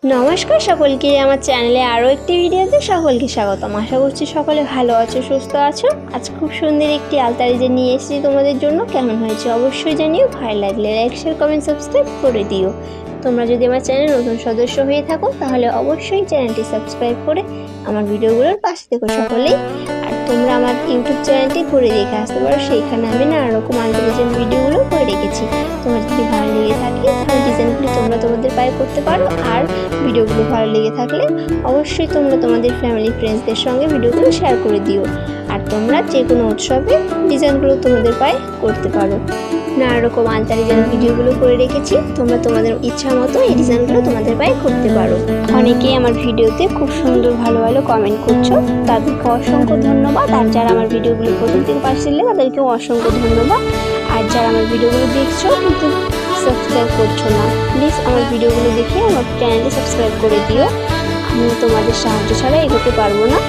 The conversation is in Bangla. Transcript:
নমস্কার সকলকে, আমার চ্যানেলে আরও একটি ভিডিওতে সকলকে স্বাগতম। আশা করছি সকলে ভালো আছো, সুস্থ আছো। আজ খুব সুন্দর একটি আলতা ডিজাইন নিয়ে এসেছি তোমাদের জন্য। কেমন হয়েছে অবশ্যই জানিও। ভালো লাগলে লাইক, শেয়ার, কমেন্ট, সাবস্ক্রাইব করে দিও। তোমরা যদি আমার চ্যানেল নতুন সদস্য হয়ে থাকো তাহলে অবশ্যই চ্যানেলটি সাবস্ক্রাইব করে আমার ভিডিওগুলোর পাশে থেকো সকলেই। আর তোমরা আমার ইউটিউব চ্যানেলটি ঘুরে দেখে আসতে পারো, সেইখানে আমি নানা রকম আলতা ডিজাইন ভিডিওগুলো করে রেখেছি। তোমার যদি ভালো লেগে থাকে তাহলে ডিজাইনগুলি তোমরা তোমাদের পায়ে করতে পারো। আর ভিডিওগুলো ভালো লেগে থাকলে অবশ্যই তোমরা তোমাদের ফ্যামিলি ফ্রেন্ডসদের সঙ্গে ভিডিওগুলো শেয়ার করে দিও। আর তোমরা যে কোনো উৎসবে ডিজাইনগুলো তোমাদের পায়ে করতে পারো। নানা রকম আলতা ডিজাইন ভিডিওগুলো করে রেখেছি, তোমরা তোমাদের ইচ্ছা মতো এই ডিজাইনগুলো তোমাদের পায়ে করতে পারো। অনেকেই আমার ভিডিওতে খুব সুন্দর ভালো ভালো কমেন্ট করছো, তাদেরকে অসংখ্য ধন্যবাদ। আর যারা আমার ভিডিওগুলো প্রথম থেকে পাশে দিলে তাদেরকেও অসংখ্য ধন্যবাদ। আর যারা আমার ভিডিওগুলো দেখছো কিন্তু সাবস্ক্রাইব করছো না, প্লিজ আমার ভিডিওগুলো দেখে আমার চ্যানেলটি সাবস্ক্রাইব করে দিও। আমি তোমাদের সাহায্য ছাড়া এগোতে পারবো না।